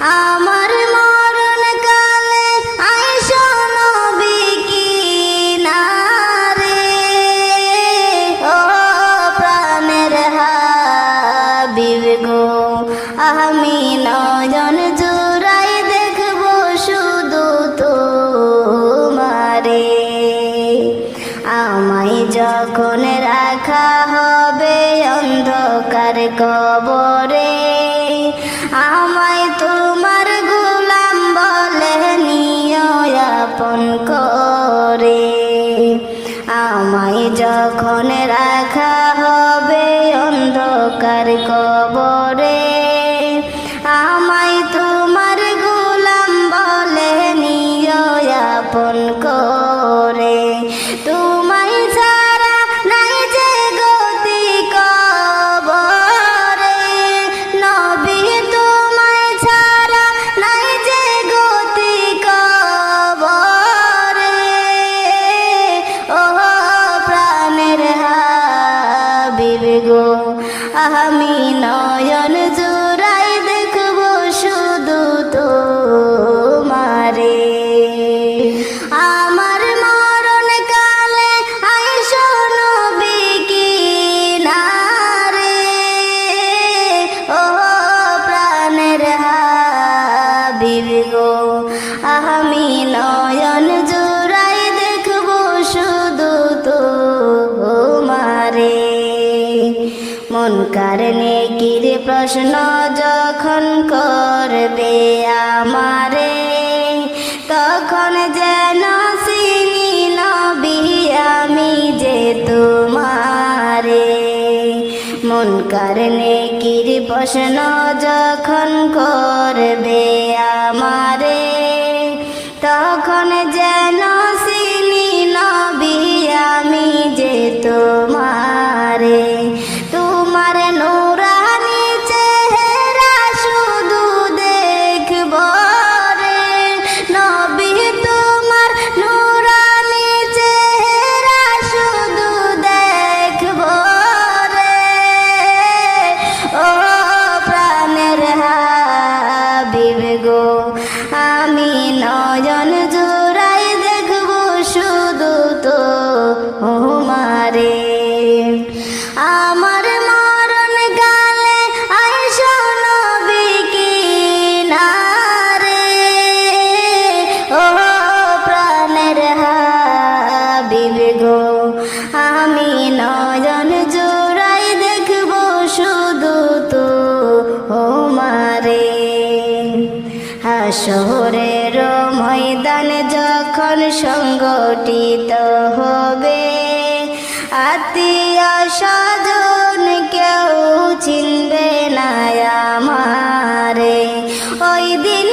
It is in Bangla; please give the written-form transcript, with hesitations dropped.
আমার মরণ কালে আইসো নবী কিনারে, ও প্রাণের হাবিব গো, আমি নয়ন জুড়াই দেখব শুধু তোমারে। আমায় যখন রাখা হবে অন্ধকার কবরে, আমায় তোমার গোলাম বলে নিও আপন করে। আমায় যখন রাখা হবে অন্ধকার কবরে, আমায় তোমার গোলাম বলে নিও আপন করে। তোমায় ছাড়া নাই যে গতি কবরে, নবী তোমায় ছাড়া নাই যে গতি কবরে। ও প্রাণের হাবিব গো, আমি নয়ন জুড়াই দেখব শুধু তোমারে। আমার মরণ কালে আইসো নবী কিনারে, ও প্রাণের হাবিব গো, আমি নয়ন জুড়াই দেখব শুধু তোমারে। মুনকার নেকির প্রশ্ন যখন করবে আমারে, তখন যেন চিনি নবী আমি যে তোমারে। মুনকার নেকির প্রশ্ন যখন করবে আমারে, তখন যেন চিনি নবী আমি যে তোমারে। তোমার নূরানি চেহারা শুধু দেখব রে নবী, তোমার নূরানি চেহারা শুধু দেখব রে। ও প্রাণের হাবিব গো, আমি নয়ন জুড়াই দেখব শুধু তোমারে। আমার মরণ কালে আইসো নবী কিনারে, ও প্রাণের হাবিব গো, আমি নয়ন জুড়াই দেখব শুধু তোমারে। হাসরের ময়দান যখন সংগঠিত হবে, আত্মীয় স্বজন কেউ চিনবে না আমারে। ওই দিন